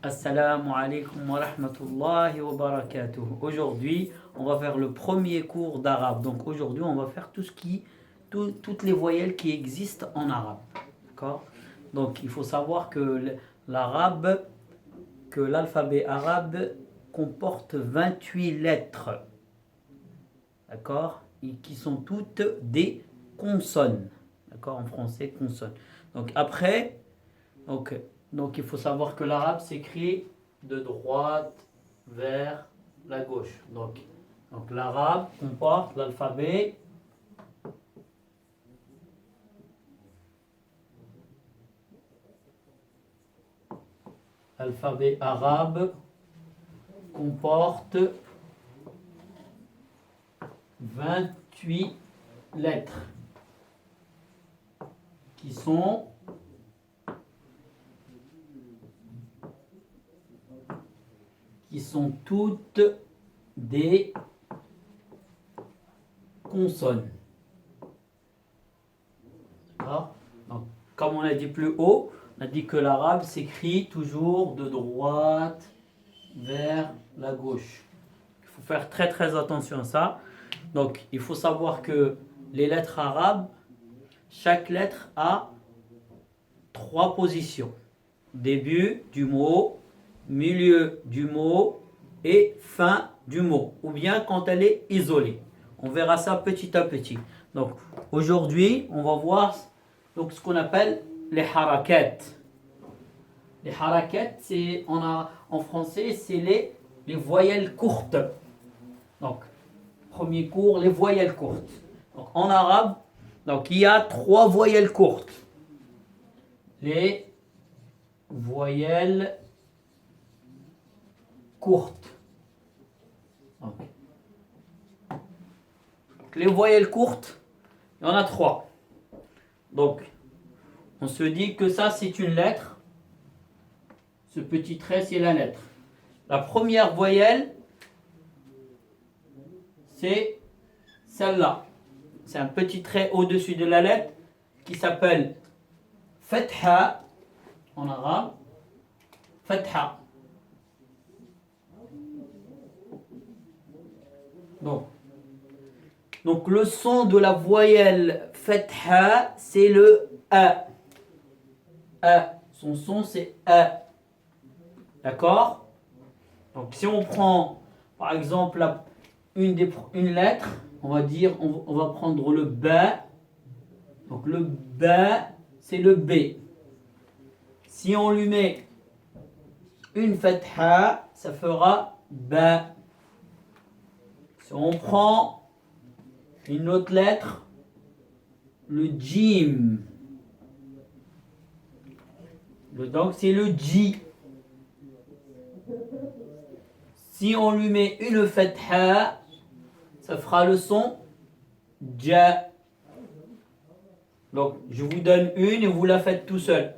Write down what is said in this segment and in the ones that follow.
Assalamu alaikum wa rahmatullahi wa barakatuh. Aujourd'hui, on va faire le premier cours d'arabe. Donc aujourd'hui, on va faire toutes les voyelles qui existent en arabe. D'accord? Donc il faut savoir que l'arabe, que l'alphabet arabe comporte 28 lettres. D'accord? Et qui sont toutes des consonnes. D'accord? En français, consonnes. Donc après, donc, donc il faut savoir que l'arabe s'écrit de droite vers la gauche. Donc l'arabe comporte l'alphabet arabe comporte 28 lettres qui sont toutes des consonnes. D'accord? Donc, comme on a dit plus haut, on a dit que l'arabe s'écrit toujours de droite vers la gauche. Il faut faire très très attention à ça. Donc, il faut savoir que les lettres arabes, chaque lettre a 3 positions. Début du mot, milieu du mot et fin du mot, ou bien quand elle est isolée. On verra ça petit à petit. Donc aujourd'hui, on va voir donc, ce qu'on appelle les harakat. Les harakat, c'est en français, c'est les voyelles courtes. Donc, premier cours, les voyelles courtes. Donc, en arabe, donc, il y a 3 voyelles courtes. Les voyelles courtes. Donc, les voyelles courtes, il y en a 3. Donc, on se dit que ça, c'est une lettre. Ce petit trait, c'est la lettre. La première voyelle, c'est celle-là. C'est un petit trait au-dessus de la lettre qui s'appelle Fatha en arabe. Fatha. Donc le son de la voyelle Fatha, c'est le A. A. Son son, c'est A. D'accord? Donc si on prend par exemple une lettre, on va dire, on va prendre le B. Donc le B, c'est le B. Si on lui met une Fatha, ça fera B. Si on prend une autre lettre, le Jim. Donc c'est le J. Si on lui met une Fatha, ça fera le son Ja. Donc je vous donne une et vous la faites tout seul.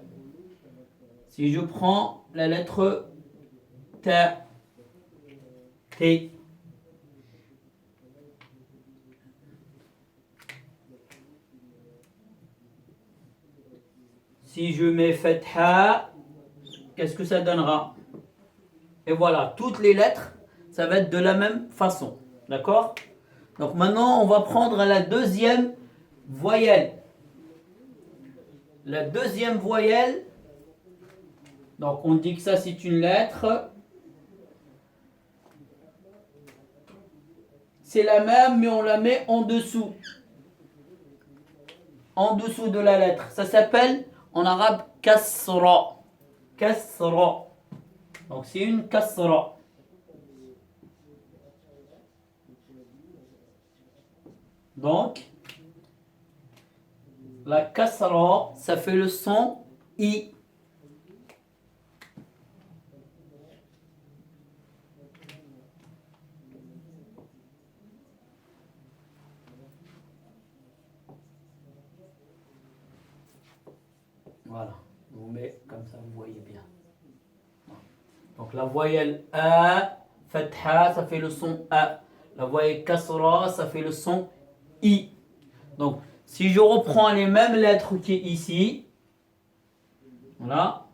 Si je prends la lettre Ta, T. Si je mets Fatha, qu'est-ce que ça donnera? Et voilà, toutes les lettres, ça va être de la même façon. D'accord? Donc maintenant, on va prendre la deuxième voyelle. La deuxième voyelle, donc on dit que ça c'est une lettre. C'est la même, mais on la met en dessous. En dessous de la lettre. Ça s'appelle en arabe kasra. Kasra. Donc c'est une kasra. Donc, la kasra, ça fait le son I. Voilà, je vous mets comme ça, vous voyez bien. Donc la voyelle A, Fatha, ça fait le son A. La voyelle Kasra, ça fait le son I. Donc si je reprends les mêmes lettres qui est ici, voilà.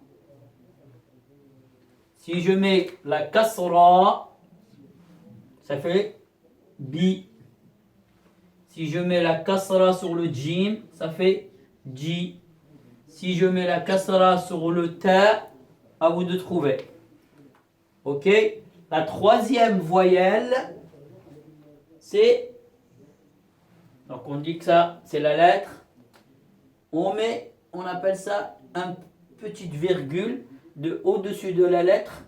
Si je mets la kasra, ça fait bi. Si je mets la kasra sur le jim, ça fait ji. Si je mets la kasra sur le ta, à vous de trouver. Ok? La troisième voyelle, c'est... Donc on dit que ça, c'est la lettre. On appelle ça une petite virgule de au-dessus de la lettre.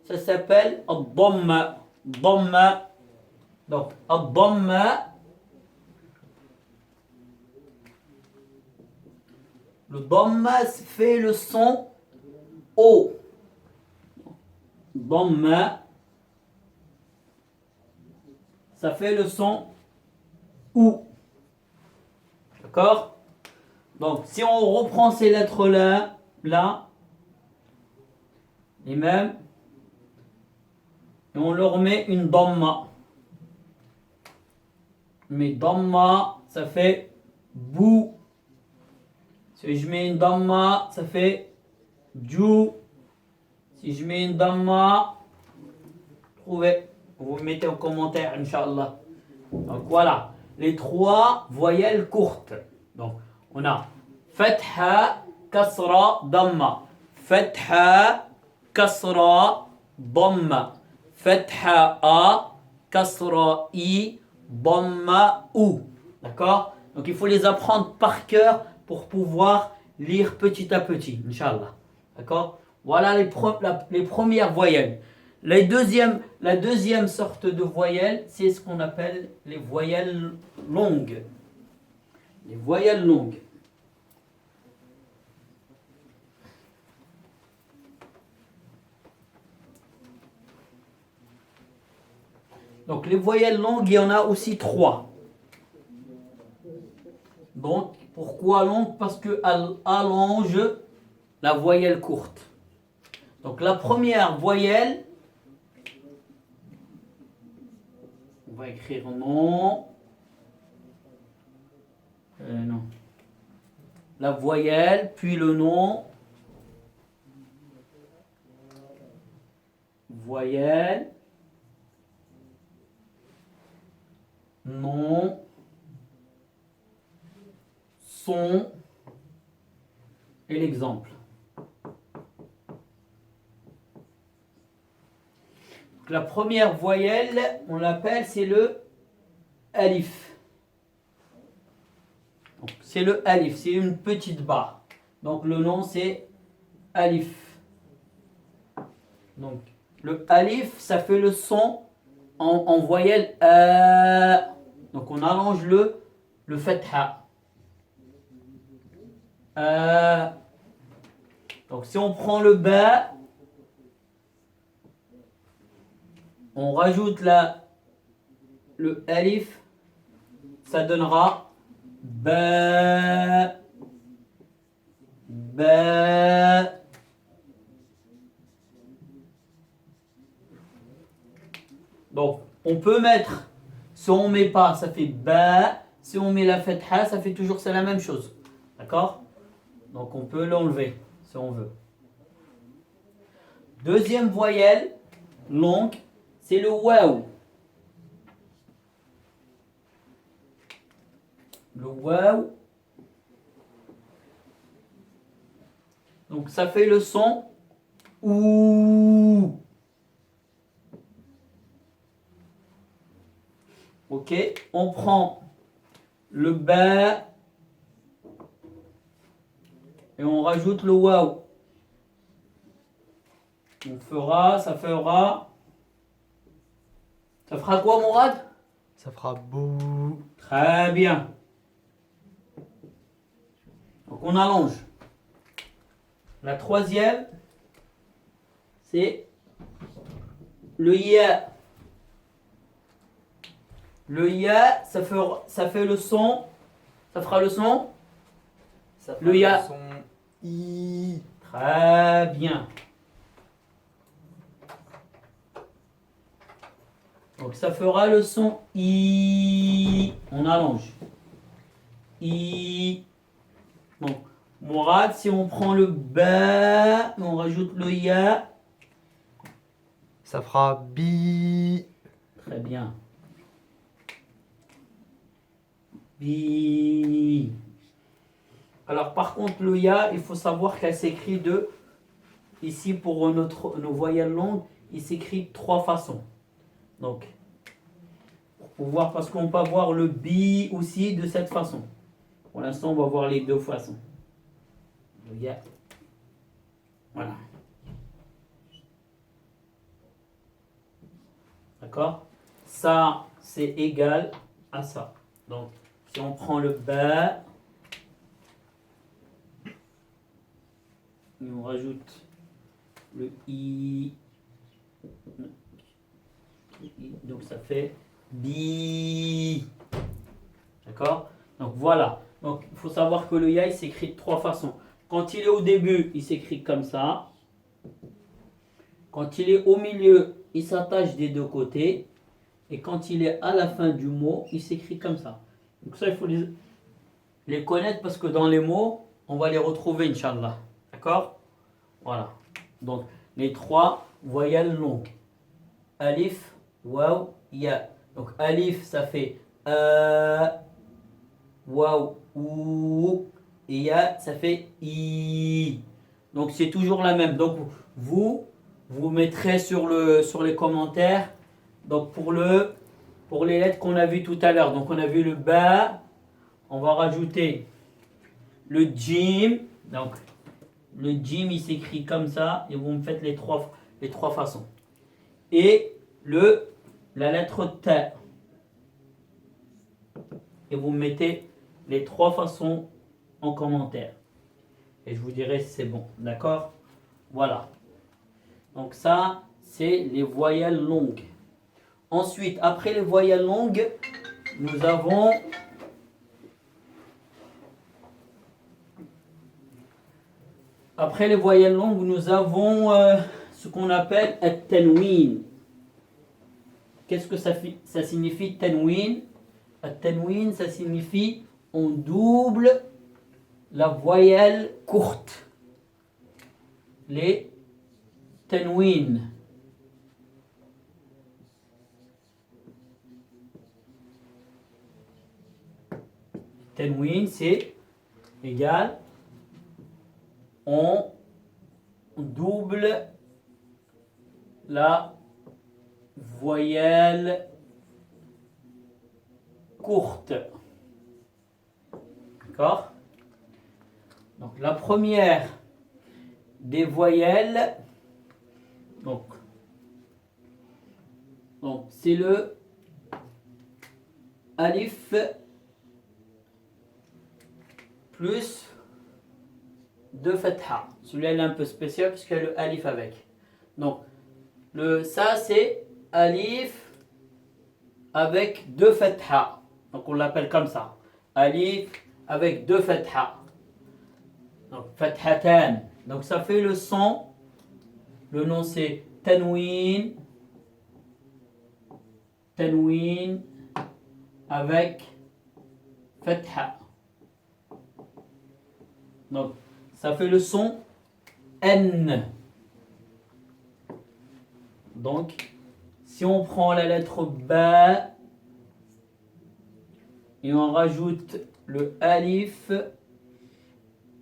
Ça s'appelle ad-damma. Damma. Donc, ad-damma. Le damma fait le son O. Damma. Ça fait le son OU. D'accord? Donc, si on reprend ces lettres-là, là, les mêmes, et on leur met une damma. Mais damma, ça fait bou. Si je mets une damma, ça fait ju. Si je mets une damma, trouvez. Vous mettez en commentaire, Inch'Allah. Donc voilà, les trois voyelles courtes. Donc, on a fatha, kasra, damma. Fatha, kasra, damma. Fatha a, kasra i, damma ou. D'accord? Donc il faut les apprendre par cœur pour pouvoir lire petit à petit, Inch'Allah. D'accord? Voilà les premières voyelles. La deuxième sorte de voyelles, c'est ce qu'on appelle les voyelles longues. Les voyelles longues. Donc les voyelles longues, il y en a aussi 3. Donc pourquoi longue? Parce qu'elle allonge la voyelle courte. Donc la première voyelle, on va écrire non. Non. La voyelle, puis le nom. Voyelle. Nom. Son. Et l'exemple. La première voyelle, on l'appelle, c'est le alif. C'est le alif, c'est une petite barre. Donc le nom c'est alif. Donc le alif, ça fait le son en voyelle donc on allonge le fatha. Donc si on prend le ba, on rajoute le alif, ça donnera ba, ba. Donc, on peut mettre, si on met pas, ça fait ba. Si on met la fatha, ça fait toujours, c'est la même chose. D'accord? Donc, on peut l'enlever, si on veut. Deuxième voyelle, longue, c'est le waw. Le waw. Donc ça fait le son OU. Ok, on prend le ba et on rajoute le waw. Ça fera quoi, Mourad? Ça fera bou. Très bien. Donc on allonge. La troisième, c'est le ya. Le ya, ça fait le son. Ça fera le son. Ça fera Le ya. son i. Très bien. Donc ça fera le son i. On allonge. I. Donc, Mourad, si on prend le ba, on rajoute le ya, Ça fera bi. Très bien. Bi. Alors par contre le ya, il faut savoir qu'elle s'écrit de, ici pour nos voyelles longues, il s'écrit de trois façons. Donc, pour voir, parce qu'on peut voir le bi aussi de cette façon. Pour l'instant, on va voir les deux façons. Le ya. Voilà. D'accord? Ça, c'est égal à ça. Donc, si on prend le ba, et on rajoute le i, donc ça fait bi. D'accord? Donc voilà. Donc il faut savoir que le ya il s'écrit de trois façons. Quand il est au début, il s'écrit comme ça. Quand il est au milieu, il s'attache des deux côtés. Et quand il est à la fin du mot, il s'écrit comme ça. Donc ça, il faut les connaître parce que dans les mots, on va les retrouver, Inch'Allah. D'accord? Voilà. Donc les trois voyelles longues. Alif, waw, ya. Donc alif, ça fait waw, ou. Et ya, ça fait i. Donc c'est toujours la même. Donc vous mettrez sur les commentaires. Donc pour les lettres qu'on a vues tout à l'heure. Donc on a vu le ba. On va rajouter le jim. Donc le jim il s'écrit comme ça. Et vous me faites les trois façons. Et la lettre T. Et vous mettez les trois façons en commentaire. Et je vous dirai si c'est bon. D'accord? Voilà. Donc ça, c'est les voyelles longues. Ensuite, après les voyelles longues, nous avons ce qu'on appelle at-tanwin. Qu'est-ce que ça signifie tanwin? At-tanwin, ça signifie on double la voyelle courte. Les tanwin. Tanwin, c'est égal, on double la voyelle courte. D'accord? Donc la première des voyelles, donc c'est le alif plus deux fatha. Celui-là est un peu spécial parce qu'il y a le alif avec. Donc ça c'est alif avec deux fatha. Donc on l'appelle comme ça. Alif avec deux fatha. Donc fathatan. Donc ça fait le son. Le nom c'est tanwin. Tanwin avec fatha. Donc ça fait le son N. Donc si on prend la lettre Ba et on rajoute le alif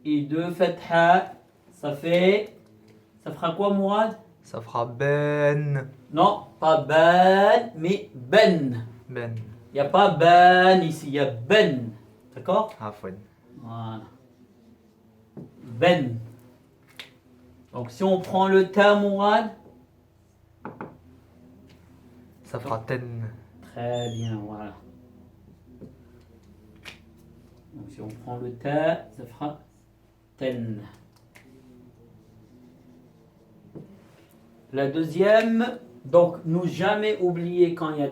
et deux fatha, ça fera quoi, Mourad? Ça fera ben. Non, pas ban, mais ben. Ben. Il n'y a pas ban ici, il y a ben. D'accord? Afwan. Voilà. Ben. Donc si on prend le ta, Mourad, Ça fera ten. très bien, voilà. Donc si on prend le ta, ça fera ten. La deuxième, donc ne jamais oublier quand il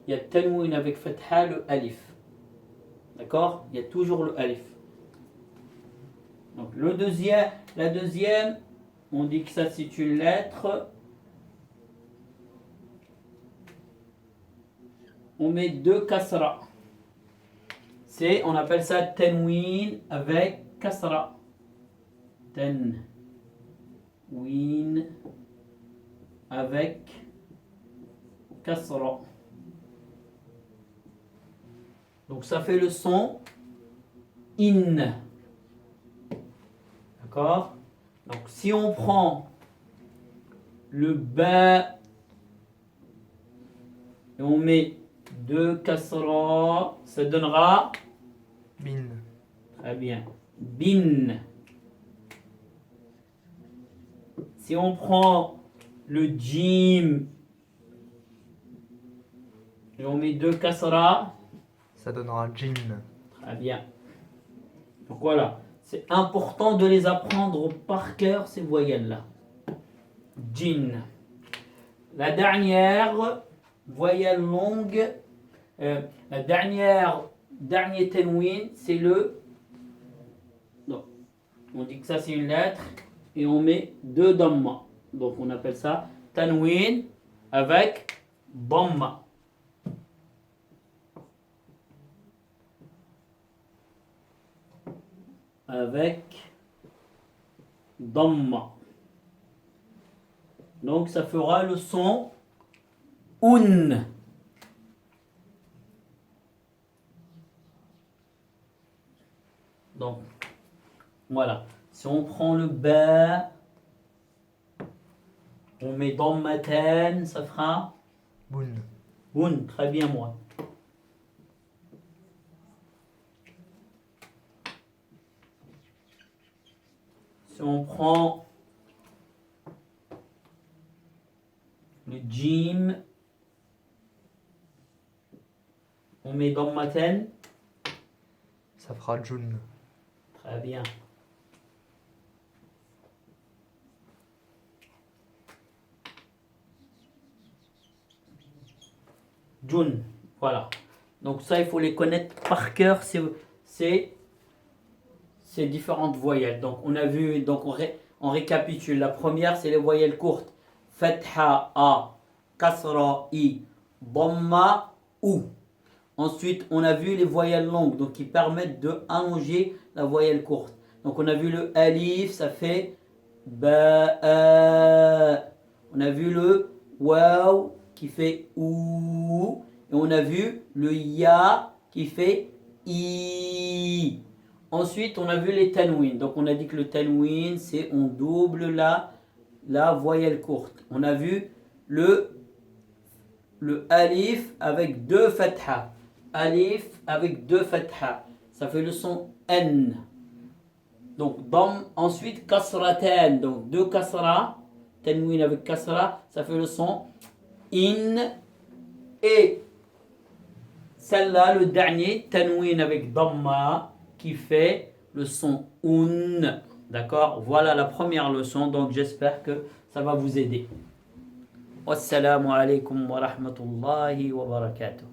y a tanwin avec fatha, le alif. D'accord? Il y a toujours le alif. Donc la deuxième, on dit que ça c'est une lettre. On met deux kasra. On appelle ça tanwin avec kasra. Tanwin avec kasra. Donc ça fait le son in. D'accord? Donc si on prend le ba et on met 2 kasra, ça donnera Bin. très bien bin. Si on prend le jim et on met 2 kasra, Ça donnera Jin. très bien. Donc voilà, c'est important de les apprendre par cœur, ces voyelles-là. Jin. La dernière voyelle longue, la dernier tenwin, c'est le... Non, on dit que ça c'est une lettre et on met 2 damma. Donc on appelle ça tanwin avec damma. Avec damma. Donc ça fera le son un. Donc voilà. Si on prend le ba, on met dammatan, ça fera Bun. un. Très bien moi. Si on prend le jim, on met dammatan, Ça fera Jun. très bien. Jun, voilà. Donc ça, il faut les connaître par cœur, ces différentes voyelles. Donc on a vu, donc on récapitule. La première, c'est les voyelles courtes. Fatha, A, Kasra, I, Dhamma, U. Ensuite, on a vu les voyelles longues, donc qui permettent de allonger la voyelle courte. Donc on a vu le alif, ça fait ba. On a vu le waw qui fait ou. Et on a vu le ya qui fait i. Ensuite, on a vu les tanwin. Donc on a dit que le tanwin, c'est on double la voyelle courte. On a vu le alif avec 2 fatha. Alif avec 2 fatha. Ça fait le son N. Donc, ensuite, kasratan. Donc, 2 kasra. Tanwin avec kasra. Ça fait le son in. Et celle-là, le dernier, tanwin avec damma, qui fait le son un. D'accord? Voilà la première leçon. Donc, j'espère que ça va vous aider. Wassalamu alaikum wa rahmatullahi wa barakatuh.